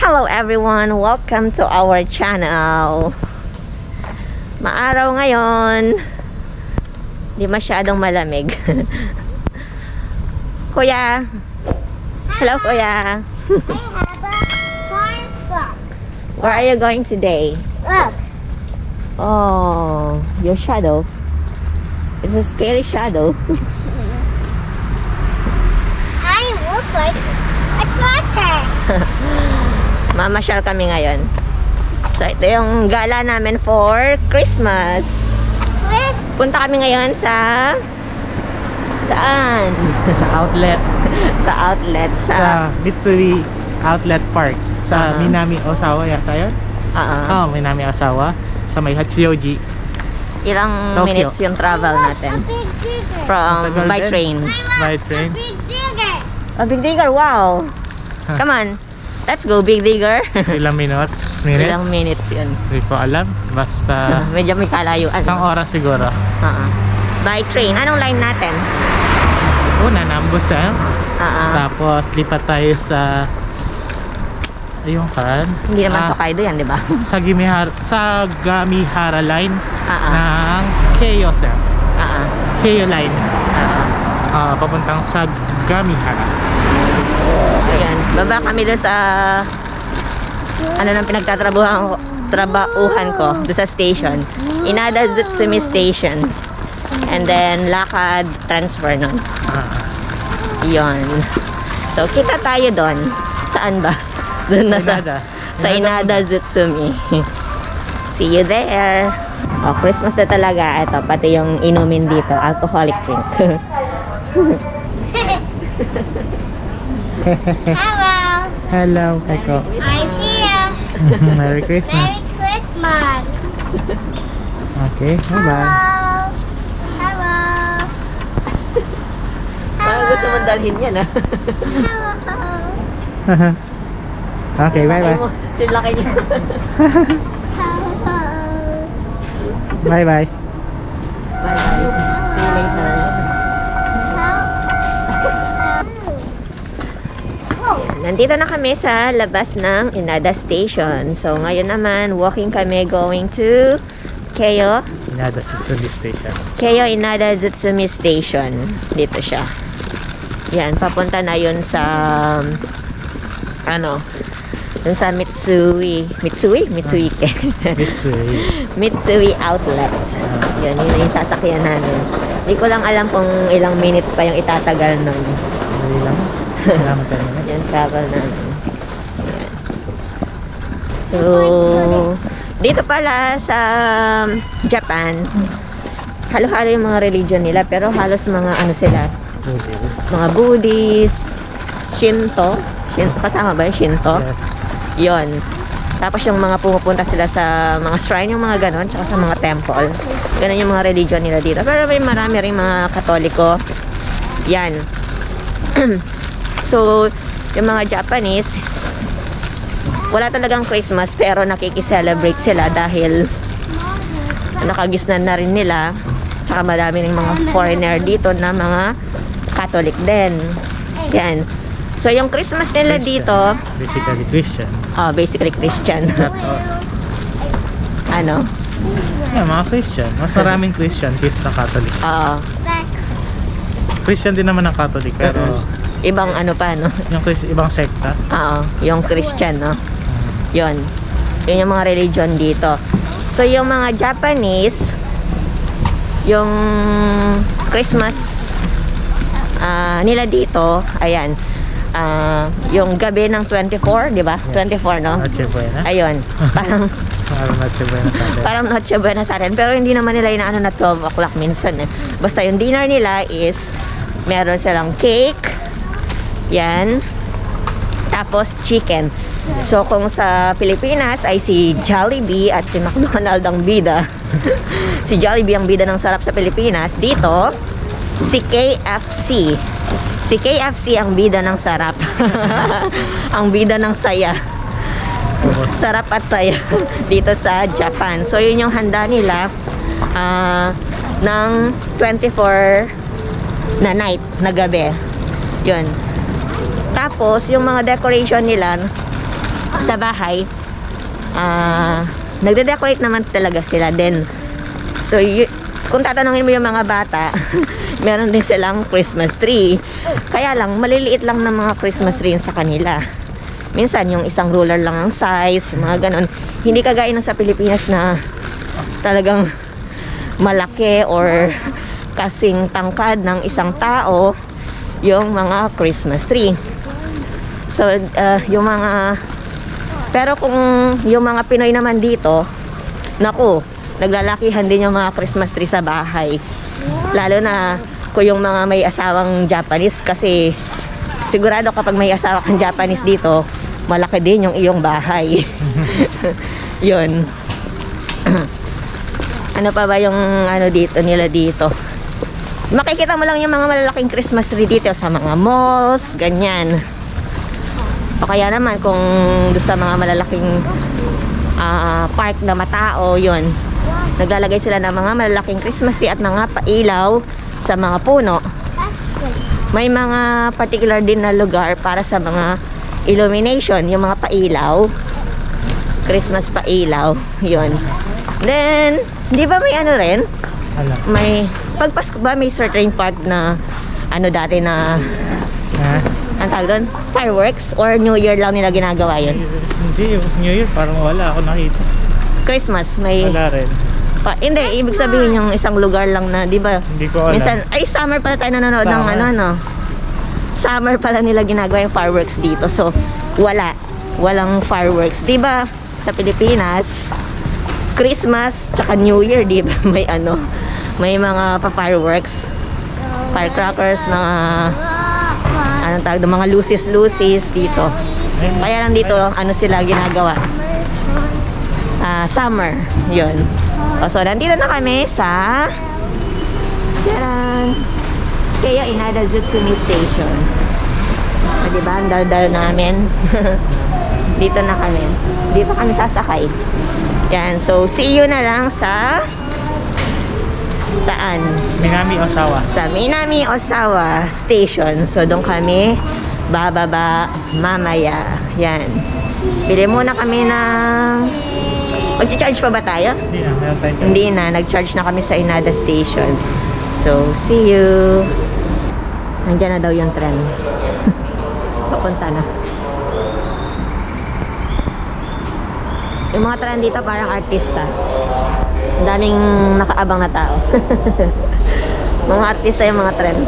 Hello everyone! Welcome to our channel. Maaraw ngayon. Di masyadong malamig. Kuya! Hello Kuya! I have a farm truck. Where are you going today? Look. Oh, your shadow. It's a scary shadow. I look like a tractor. Mamasyal kami ngayon. So ito yung gala namin for Christmas. Punta kami ngayon sa saan? Sa outlet. Sa outlet Sa Mitsui Outlet Park. Sa Uh-huh. Minami, Osawa yata yun? Oo. Minami, Osawa. Sa may Hachioji. Ilang Tokyo. minutes yung travel natin A big digger. from Matagal by din. train. By train. A big digger. A big digger, wow. Come on. Let's go, big digger. Ilang minutes? Ilang minutes yun. Hindi ko alam. Basta Medyo may kalayuan. isang oras siguro. By train. Anong line natin? Una, Nambusan. Tapos lipat tayo sa yung kan. Hindi naman Tokaido yan, di ba? Sa Gamihara line Ah. ng Keio sir. Keio line. Papuntang sa Gamihara. Ayan. Baba kami doon sa ano nang pinagtatrabahuhan ko doon sa station. Inada Zutsumi Station. And then lakad transfer nun. Yon. So kita tayo doon. Saan ba? Doon na sa Inada Zutsumi. See you there. Oh, Christmas na talaga. Ito, pati yung inumin dito. Alcoholic drink. Hello. Hello, Eko. I see you. Merry Christmas. Merry Christmas. Okay, bye-bye. Hello. Parang gusto mong dalhin yan, ah. Hello. Okay, bye-bye. Silaki niyo. Hello. Bye-bye. Bye-bye. See you later. Nandito na kami sa labas ng Inada Station. So, ngayon naman, walking kami going to Keio. Inada Zutsumi Station. Keio Inada Zutsumi Station. Dito siya. Yan, papunta na yun sa ano, yun sa Mitsui Mitsui Outlet. Yun yung sasakyan namin. Hindi ko lang alam kung ilang minutes pa yung itatagal nun. Hindi lang. Salamat tayo. Yung travel namin. Ayan. So, dito pala sa Japan, halo-halo yung mga religion nila, pero halos mga ano sila, mga Buddhist, Shinto, kasama ba yung Shinto? Yes. Yon. Tapos yung mga pumupunta sila sa mga shrine, yung mga ganon, tsaka sa mga temple. Ganon yung mga religion nila dito. Pero may marami rin mga Katoliko. Yan. So, yung mga Japanese, wala talagang Christmas, pero nakikiselebrate sila dahil nakagisnan na rin nila. Tsaka marami rin mga foreigner dito na mga Catholic din. Yan. So, yung Christmas nila dito, Basically Christian. basically Christian. Ano? Yeah, mga Christian. Mas maraming Christian kaysa sa Catholic. Christian din naman ang Catholic, pero Ibang ano pa, no? yung ibang sekta. Yung Christian, no? Yun. Yun yung mga religion dito. So, yung mga Japanese, yung Christmas nila dito, ayan, yung gabi ng 24, di ba? Yes. 24, no? Noche Buena. Ayun. Parang Parang Noche Buena sa atin. parang Noche Buena sa atin. Pero hindi naman nila inaano na 12 o'clock minsan, eh. Basta yung dinner nila is meron silang cake. Yan. Tapos chicken. So kung sa Pilipinas ay si Jollibee at si McDonald ang bida. Si Jollibee ang bida ng sarap sa Pilipinas. Dito, si KFC. Si KFC ang bida ng sarap. Ang bida ng saya. Sarap at saya dito sa Japan. So yun yung handa nila ng 24 na night, na gabi. Yun. Tapos yung mga decoration nila, sa bahay, nagde-decorate naman talaga sila din. So, kung tatanungin mo yung mga bata, meron din silang Christmas tree. Kaya lang, maliliit lang ng mga Christmas tree sa kanila. Minsan, yung isang ruler lang ang size, mga ganon. Hindi kagaya ng sa Pilipinas na talagang malaki or kasing tangkad ng isang tao yung mga Christmas tree. So, yung mga... Pero kung yung mga Pinoy naman dito, naku, naglalakihan din yung mga Christmas tree sa bahay. Lalo na kung yung mga may asawang Japanese, kasi sigurado kapag may asawa kang Japanese dito, malaki din yung iyong bahay. Yun. Ano pa ba yung ano dito nila dito? Makikita mo lang yung mga malalaking Christmas tree dito sa mga malls, ganyan. O kaya naman kung doon sa mga malalaking park na matao, yun. Naglalagay sila ng mga malalaking Christmas tree at mga pailaw sa mga puno. May mga particular din na lugar para sa mga illumination, yung mga pailaw. Christmas pailaw, yun. Then, di ba may ano rin? May, pag Pasko ba may certain part na ano dati na ang tawag doon? Fireworks? Or New Year lang nila ginagawa yun? Hindi, New Year parang wala ako nakita. Christmas, may... Wala rin. Hindi, ibig sabihin yung isang lugar lang na, di ba? Hindi ko alam. Minsan, ay, summer pala tayo nanonood ng ano, no? Summer pala nila ginagawa yung fireworks dito. So, walang fireworks. Di ba, sa Pilipinas, Christmas, tsaka New Year, di ba? May ano, may mga pa-fireworks. Firecrackers, mga... anong tawag doon, mga lucis dito. Kaya lang dito, ano sila ginagawa? Summer, yun. So, nandito na kami sa Kaya Inada Jutsumi Station. Diba, ang dal-dal namin. Dito na kami. Dito kami sasakay. Yan, so see you na lang sa saan? Minami Osawa. Sa Minami Osawa Station. So, doon kami bababa mamaya. Yan. Bili muna kami ng... Mag-charge pa ba tayo? Hindi na, meron tayo. Hindi na. Nag-charge na kami sa Inada Station. So, see you. Nandiyan na daw yung tren. Papunta na. Yung mga tren dito parang artista. Ang daming nakaabang na tao. Mga artista yung mga tren.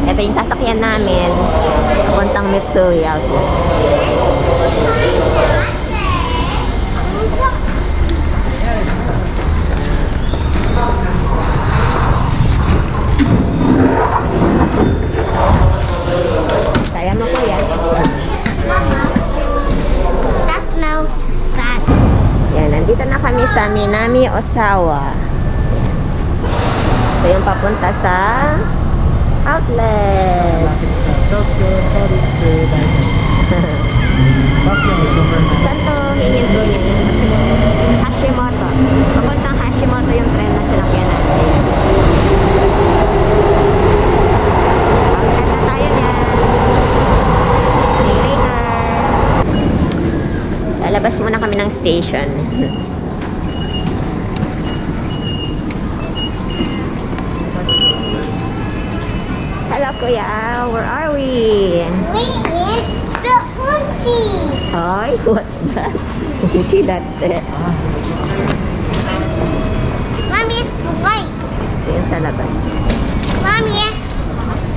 Ito yung sasakyan namin. Papuntang Mitsui Outlet. Saya mo ko yan. That smells bad. Yan, nandito na kami sa Minami Osawa. Yan. Ito yung papunta sa outlet. Tokyo, Saan to hihinto niya? Hashimoto. Papuntang Hashimoto yung tren na sinakyan natin. Outlet na tayo niyan. See you later. Lalabas muna kami ng station. Hello, Kuya. Where are we? We eat the Uchi. Hi, what's that? Uchi that. Mommy, it's white. Ito yung sa labas. Mommy,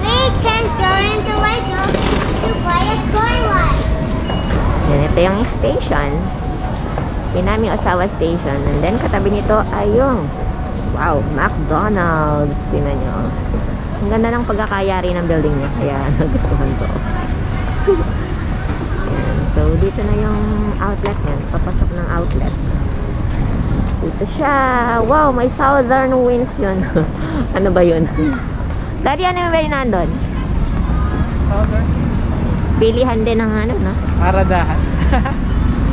we can go into Lego to buy a toy ride. Yan, ito yung station. Minami Osawa Station. And then, katabi nito ay yung wow, McDonald's. Tingnan nyo. Ang ganda ng pagkakayari ng building niya. Kaya nagustuhan ko. Yan. So, dito na yung outlet niya. Papasok ng outlet. Dito siya. Wow, may southern winds yun. Ano ba yun? Daddy, ano ba yun nandun? Bilihan din ng ano, no? Paradahan.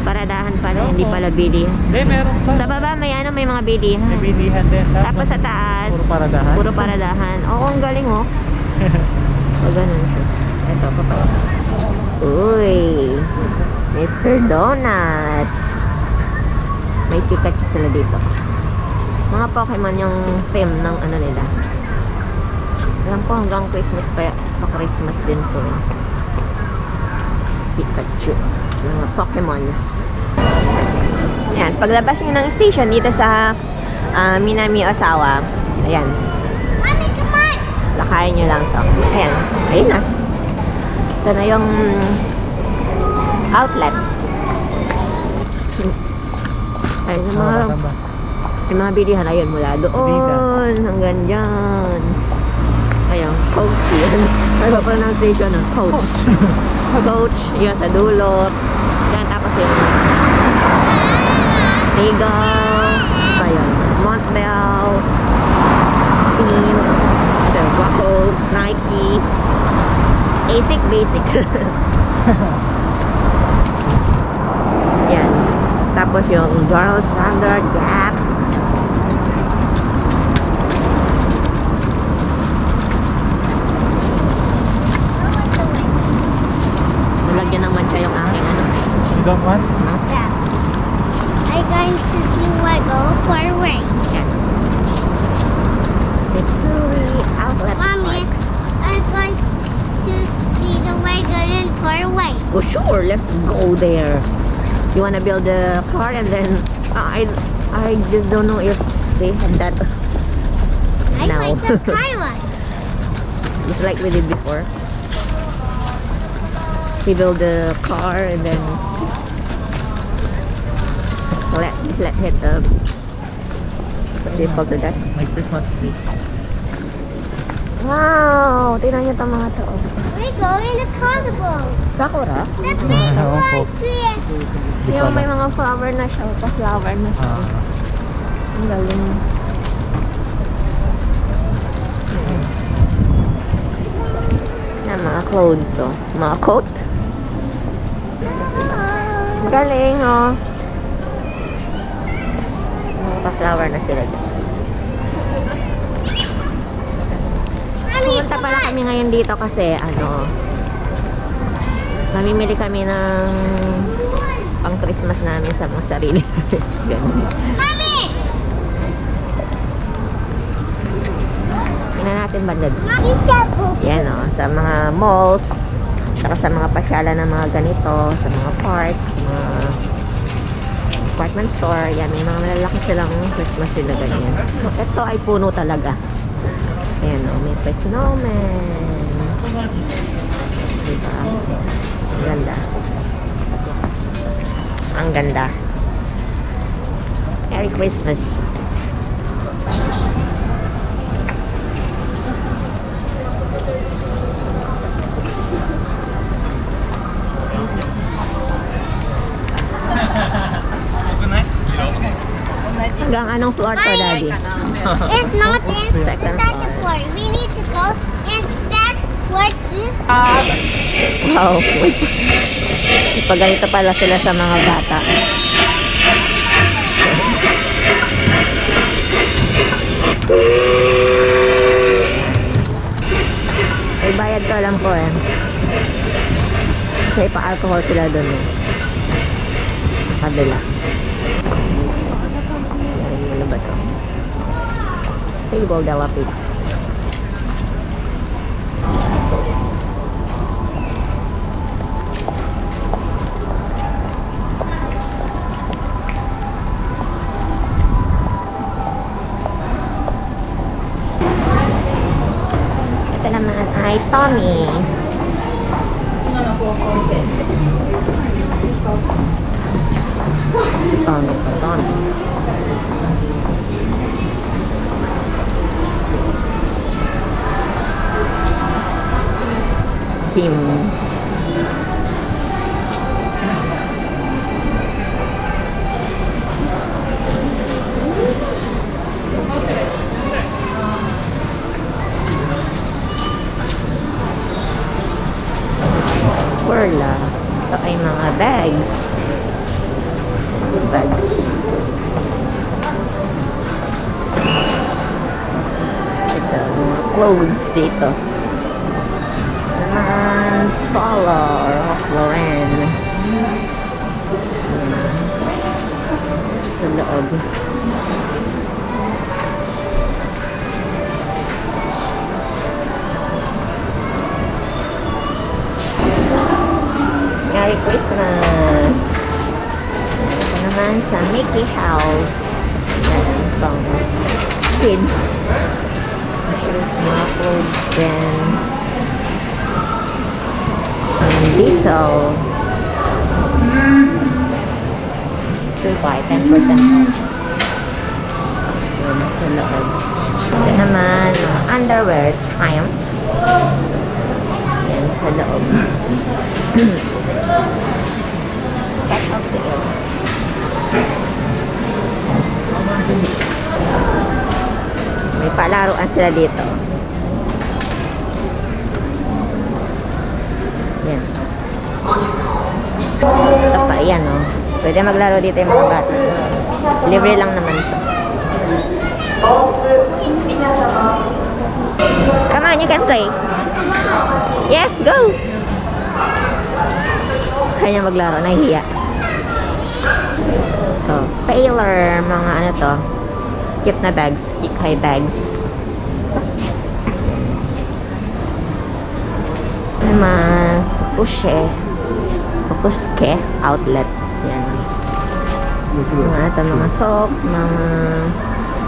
Paradahan pala, hindi pala bilihan. Hindi, meron pa. Sa baba may ano, may mga bilihan. May bilihan din. Tapos sa taas, puro paradahan. puro paradahan. Oo, ang galing oh. O, ganun siya. Ito, papaya. Uy, Mr. Donut. May Pikachu sila dito. Mga Pokemon yung theme ng ano nila. Alam ko hanggang Christmas pa Christmas din to eh. Pikachu. Mga Pokemons. Ayan, paglabas nyo ng station dito sa Minami Osawa. Ayan. Mommy, come on! Lakayin nyo lang to. Ayan. Ayun na. Ito na yung outlet. Ayun yung mga bilihan. Ayun mula doon hanggang dyan. Ayun, Coach yan. Ano ba pronunciation ng Coach? Coach, yun sa dulo. Yan, tapos yung Regal. Ayun, Montbell. Pins. Waco, Nike. Asic, basic. Yan. Tapos yung Donald Standard, Gap. Nalagyan naman siya yung aking ano. You don't want? Mouse. Yeah. I'm going to see Lego for a week. Yan. Mitsuri Outlet Mommy, Park. I'm going to see the Lego in for a week. Oh sure, let's go there. You wanna build a car and then I just don't know if they have that I now. like the car one. Just like we did before. We build a car and then let hit the what do you call that? My Christmas tree. Wow! Tingnan niyo itong mga to. We go in the carnival. Sakura? The big Ewan ko. one tree. Di Yung ko may alam. mga flower na siya. Pa-flower na siya. Ang galing. Na mga clothes, oh. Mga coat. Ang galing, oh. Mga pa-flower na sila dyan. Mommy, Pumunta come pala on. kami ngayon dito kasi, ano, mamimili kami ng pang-Christmas namin sa mga sarili. Ganun. Mommy! Tingnan natin banda doon. Mommy, stop. Yan o, sa mga malls, saka sa mga pasyalan ng mga ganito, sa mga park, mga department store, yan, may mga malalaki silang Christmas sila ganyan. So, ito ay puno talaga. Ayan o, may pa-snowman. Diba? Ang ganda. Ang ganda. Merry Christmas. Hanggang anong floor to, Daddy? It's not in Second that's floor. the floor. We need to go and that's what's Wow. Pag ganito pala sila sa mga bata. May bayad to, alam ko eh. Kasi pa-alcohol sila dun eh. Sa kabila. Yan, ano ba to? Table de la Pizza. Ito naman ay Tommy. Tommy. Pims. Perla. Ito ay mga bags. Bags. Ito, mga clothes dito. Naman, color. loob. Merry Christmas! Ito naman sa Mickey House. Ayan, pang kids. Shoes, mga clothes din. Diesel. To buy 10% off. Yun, sa loob. Ito naman, underwear, Triumph. Yan, sa loob. Special sale. May palaruan sila dito. Yan. Ito pa, yan o. Pwede maglaro dito yung mga bata. Libre lang naman ito. Come on, you can play. Yes, go! Kaya maglaro, nahihiya. Ito, Paylor, mga ano to. Cute na bags, high bags. Mga Pupuske outlet. Yan. Mga ito, mga socks, mga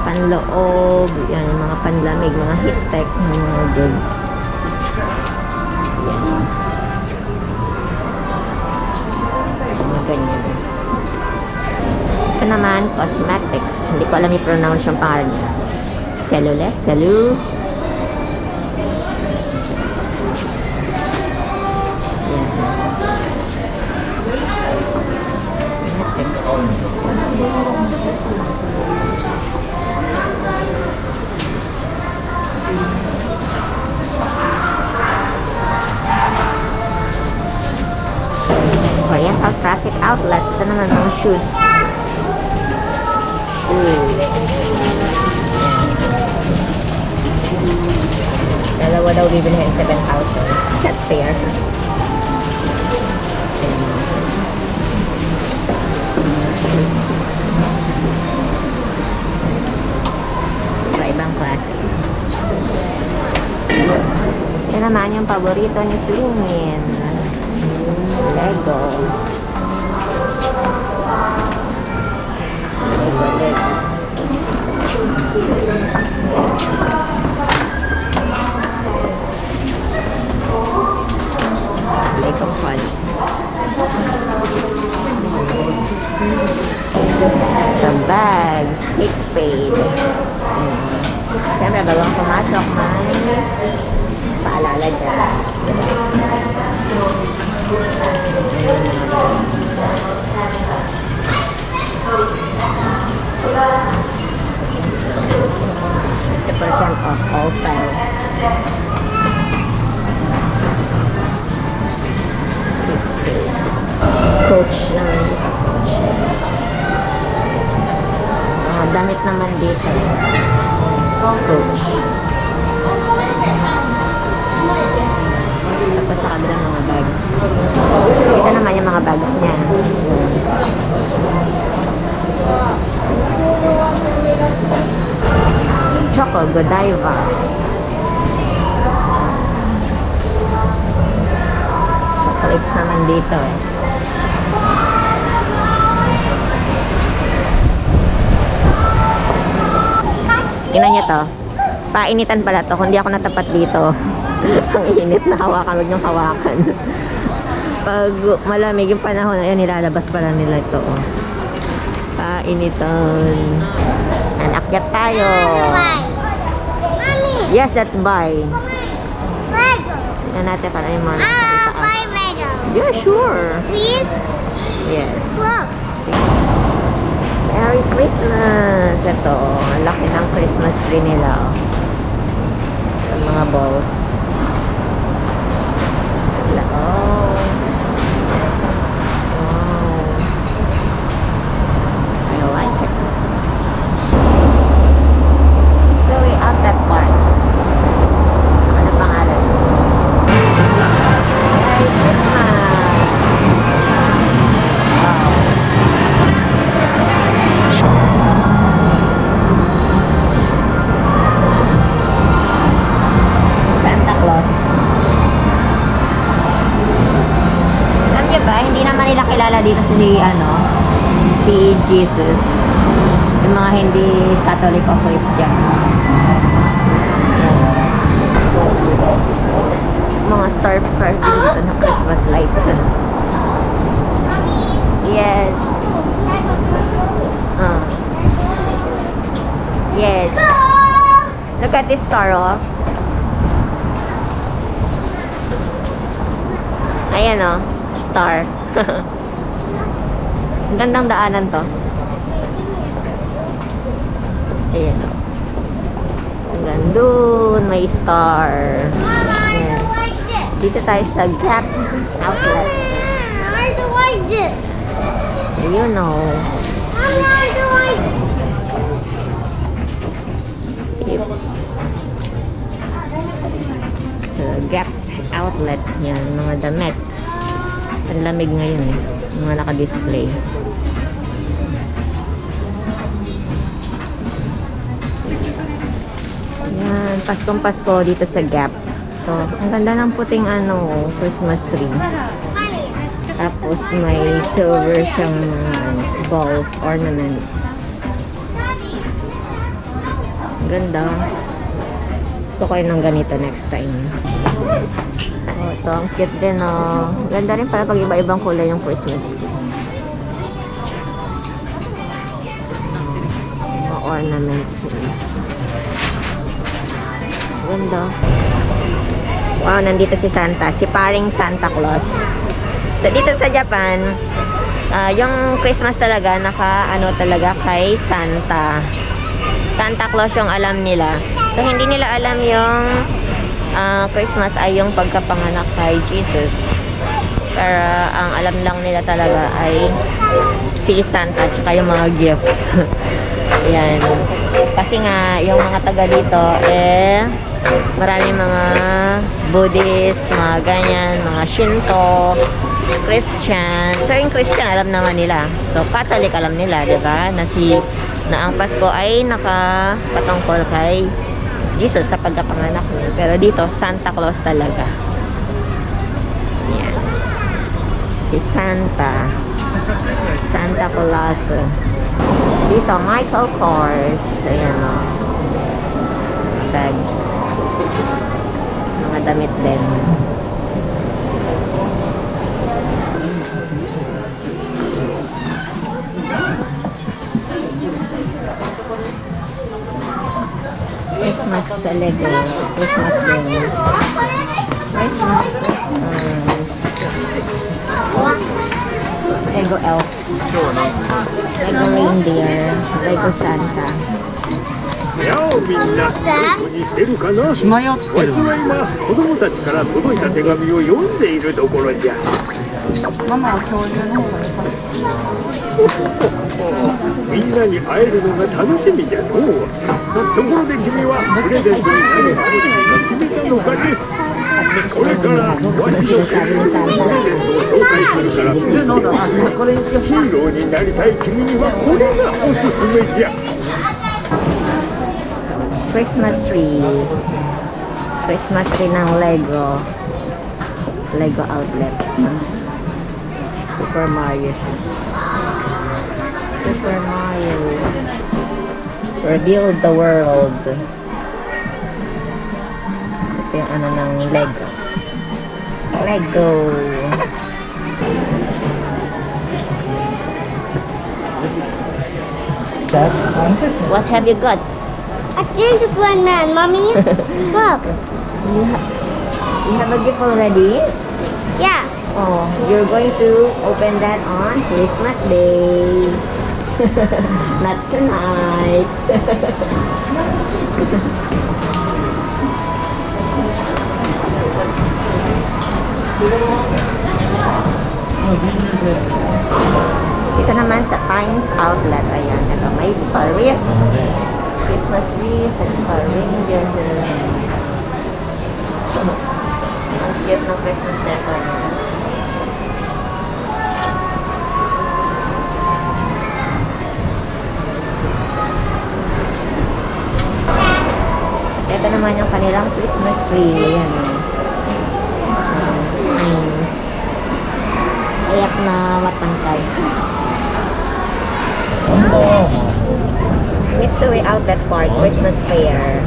panloob, yan, mga panlamig, mga heat-tech, mga goods. Yan. Mga ganyan. Ito naman, cosmetics. Hindi ko alam i-pronounce yung pangalan niya. Celu. Yan. Oriental Traffic Outlet. Ito naman mga shoes. Dalawa daw bibilihin 7,000. Set fair. Ibang klase. Ito naman yung paborito ni Flumin. Lego. Lego Palace. The bags, Kate Spade. Siyempre, bagong pumasok, may paalala dyan. Percent off all style. Coach naman dito. Damit naman dito. Coach. Tapos sa kabilang mga bags. Ito naman yung mga bags niya. Choco Godiva. Chocolates naman dito eh. Tingnan niyo to. Painitan pala to. Kung di ako natapat dito. Ang init na hawakan. Huwag niyong hawakan. Pag malamig yung panahon, ayan, nilalabas pala nila ito. Oh. Painitan. Akyat tayo. Mommy. Yes, that's buy. Lego. Tingnan natin para yung mga nasa itaas. Buy Lego. Yeah, sure. Please. Yes. Look. Merry Christmas! Ito, ang laki ng Christmas tree nila. Ang mga balls. Oh. Wow. I like it. So we're at that part. Ano pangalan? Merry Christmas! Wow. kilala dito si Jesus. Yung mga hindi Catholic o Christian. Yan. So, mga star din dito na Christmas light. Yes. Yes. Look at this star, oh. Ayan, oh. Star. Ang gandang daanan to. Ayan, oh. Hanggang dun, may star. Ayan. Dito tayo sa Gap Outlet. I don't like this. You know. I don't like Sa Gap Outlet yan, mga damit. Ang lamig ngayon eh. Mga naka-display. Yan, Paskong Pasko dito sa Gap. So, ang ganda ng puting Christmas tree. Tapos may silver siyang balls, ornaments. Ang ganda. Gusto ko yun ng ganito next time. Oh, ito, ang cute din, oh. Ganda rin pala pag iba-ibang kulay yung Christmas tree. Mga ornaments. Ganda. Wow, nandito si Santa. Si paring Santa Claus. So, dito sa Japan, yung Christmas talaga, talaga kay Santa. Santa Claus yung alam nila. So, hindi nila alam yung Christmas ay yung pagkapanganak kay Jesus. Pero, ang alam lang nila talaga ay si Santa at yung mga gifts. Yan. Kasi nga, yung mga taga dito, maraming mga Buddhist, mga ganyan, mga Shinto, Christian. So, yung Christian, alam naman nila. So, Catholic, alam nila, diba? Na ang Pasko ay nakapatungkol kay Jesus sa pagkapanganak niya. Pero dito, Santa Claus talaga. Yan. Si Santa. Santa Claus. Dito, Michael Kors. Ayan, o. Bags. Mga damit din. Christmas sa Lego. Christmas din. Christmas. Lego elf. Lego reindeer. Lego Santa. やおみんなどこにしてるかな。わしは今子供たちから届いた手紙を読んでいるところじゃ。ママは恐竜の方がみんなに会えるのが楽しみじゃのう。そこで君はプレゼントに何を欲しいか決めたのかね。これからわしのプレゼントを紹介するからヒーローになりたい君にはこれがおすすめじゃ。 Christmas tree. Christmas tree ng Lego. Lego outlet. Super Mario. Super Mario. Rebuild the world. Ito yung ng Lego. Lego. What have you got? a gingerbread man, Mommy. Look. You have a gift already? Yeah. Oh, you're going to open that on Christmas Day. Not tonight. Ito naman sa Times Outlet. Ayan, ito may pa-wreath. Christmas wreath at pa-reindeer sila. Ang cute ng Christmas decor. Ito naman yung kanilang Christmas tree. Ayan. Nice. Ayak na matang Mitsui Outlet Park Christmas Fair.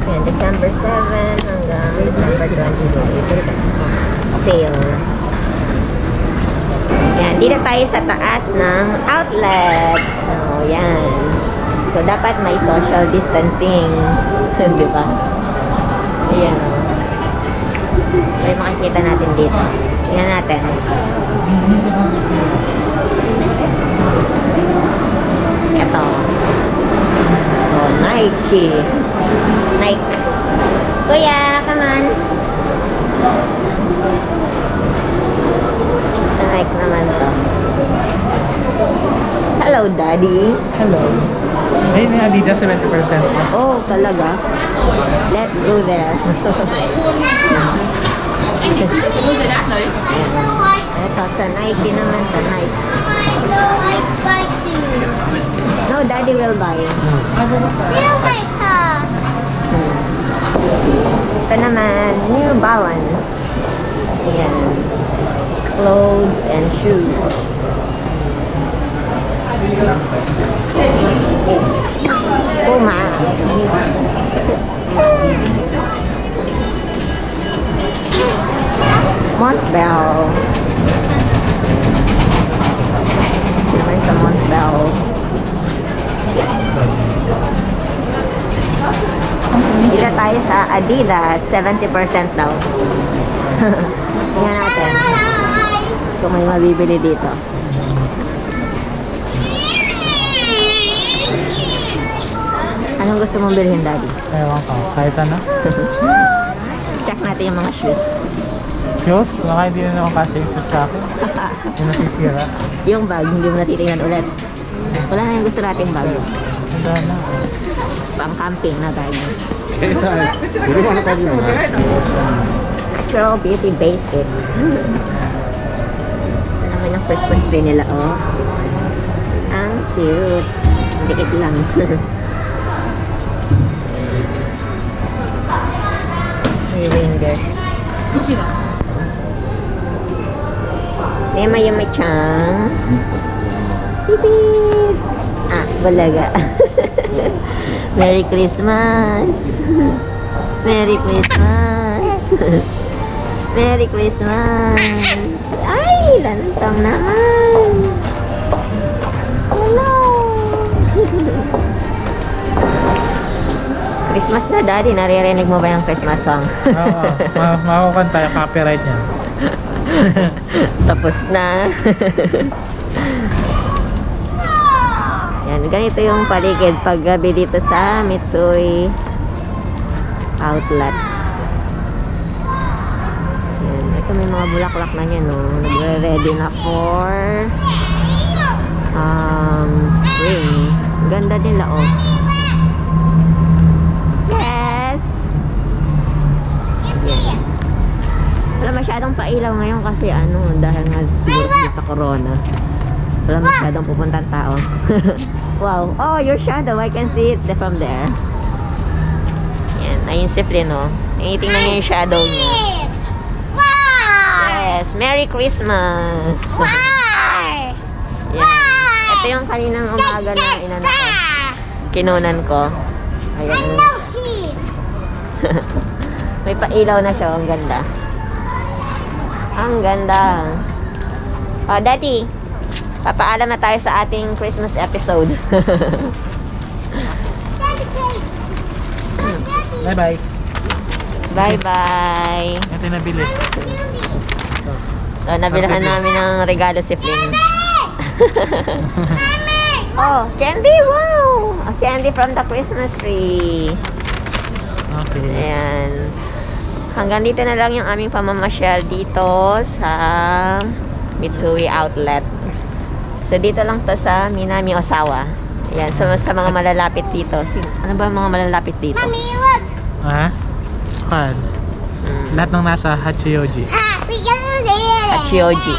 Yan, December 7 hanggang December 22. Sale. Yan, dito tayo sa taas ng outlet. Oh, yan. So, dapat may social distancing. Di ba? Ayan. May makikita natin dito. Tingnan natin. Ito. Oh, Nike. Nike. Kuya, come on. Sa Nike naman to. Hello, Daddy. Hello. Ay, may Adidas 70%. Oh, talaga? Let's go there. Ito, sa Nike naman, sa Nike. So I buy shoes. No, Daddy will buy. Silver top. Ito naman, New Balance. Ayan. Clothes and shoes. Puma. Montbell. Naman sa Montbell. Dito tayo sa Adidas, 70% daw. Tingnan natin kung may mabibili dito. Anong gusto mong bilhin, Daddy? Ewan ko, kahit ano. Check natin yung mga shoes. Shoes? Baka hindi na naman kasi yung shoes sa akin. Yung nasisira. Yung bag, hindi mo natitingnan ulit. Wala na yung gusto nating bag. Wala na. Pang camping na bag. 携帯車の鍵もない Natural Beauty Basic. Ito naman yung Christmas tree nila, oh. Ang cute. Dikit lang. Cylinder. Nema Yummy-chan. Bibi! Ah, balaga. Merry Christmas! Merry Christmas! Merry Christmas! Ay, lantang naman! Hello! Christmas na, Daddy. Naririnig mo ba yung Christmas song? Oo, makukanta yung copyright niya. Tapos na. Yan, ganito yung paligid paggabi dito sa Mitsui Outlet. Yan, ito may mga bulaklak na yan, no. Nagre-ready na for spring. Ganda nila, oh. Yes! Yan. Wala masyadong pailaw ngayon kasi ano, dahil nga siguro sa corona. Wala masyadong pupuntang tao. Wow. Oh, your shadow. I can see it from there. Yan. Ayun si Flynn, oh. Tingnan niya yung shadow niya. Why? Yes. Merry Christmas. Why? Yan. Ito yung kaninang umaga na inano ko. Kinunan ko. Ayan. I'm no kid. May pailaw na siya. Ang ganda. Ang ganda. Oh, Daddy. Papaalam na tayo sa ating Christmas episode. Daddy, cake. Daddy. Bye-bye. Bye-bye. Ito yung nabili. So, nabilhan namin ng regalo si Flynn. Oh, candy! Wow! A candy from the Christmas tree. Okay. Ayan. Hanggang dito na lang yung aming pamamasyal dito sa Mitsui Outlet. So, dito lang to sa Minami, Osawa. Ayan. So, sa mga malalapit dito. Ano ba mga malalapit dito? Mommy, look. Ha? Kan? Lahat ng nasa Hachioji. Ah, we gotta do it. Hachioji.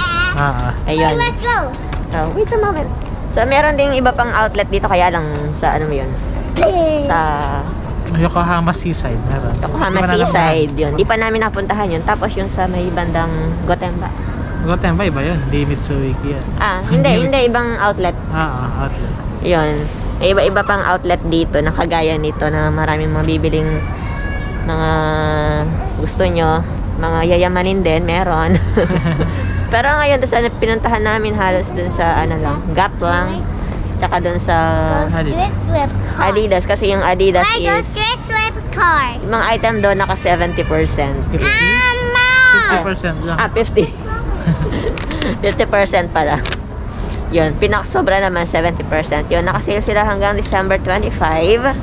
Ayun. Let's go. So, wait a moment. So, meron ding iba pang outlet dito. Kaya lang sa ano mo yun? Sa Yokohama Seaside. Meron. Yokohama Seaside. Yun. Di pa namin napuntahan yun. Tapos yung sa may bandang Gotemba. Gotemba iba yun. Hindi Mitsubishi yan. Hindi ibang outlet. Outlet. Yun. May iba-iba pang outlet dito na kagaya nito na maraming mabibiling mga gusto nyo. Mga yayamanin din, meron. Pero ngayon, doon sa pinuntahan namin halos dun sa Gap lang. Tsaka dun sa Street sweep car. Adidas. Kasi yung Adidas I go is, street sweep car. yung mga item doon naka 70%. 50? Mama! 50% lang. 50. 50% pala. Yun, pinakasobra naman 70%. Yun, nakasale sila hanggang December 25.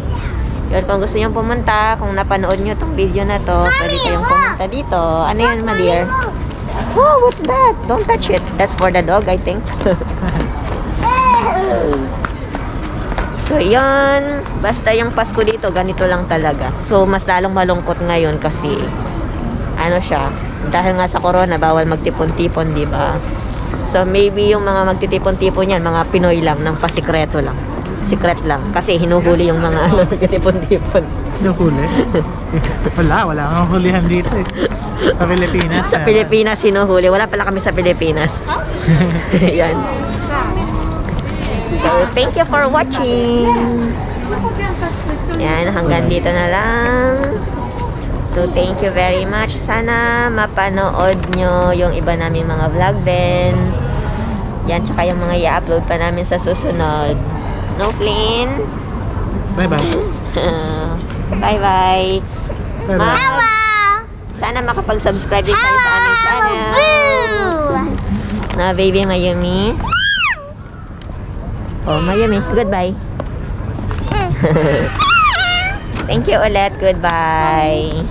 Yun, kung gusto nyo pumunta, kung napanood nyo tong video na to, pwede kayong pumunta dito. Ano yun, my dear? Oh, what's that? Don't touch it. That's for the dog, I think. So, yun. Basta yung Pasko dito, ganito lang talaga. So, mas lalong malungkot ngayon kasi dahil nga sa corona, bawal magtipon-tipon, di ba? So, maybe yung mga magtitipon-tipon yan, mga Pinoy lang, ng pasikreto lang. Secret lang. Kasi hinuhuli yung mga magtitipon-tipon. Hinuhuli? Wala kang hulihan dito eh. Sa Pilipinas. Sa Pilipinas, hinuhuli. Wala pala kami sa Pilipinas. Yan. So, thank you for watching. Yan, hanggang dito na lang. So, thank you very much. Sana mapanood nyo yung iba naming mga vlog din. Yan, tsaka yung mga i-upload pa namin sa susunod. No, Flynn? Bye-bye. Bye-bye. Bye-bye. Hello! Sana makapag-subscribe din kayo sa aming channel. Boo! Na baby Mayumi. Oh, Mayumi. Goodbye. Thank you ulit. Goodbye.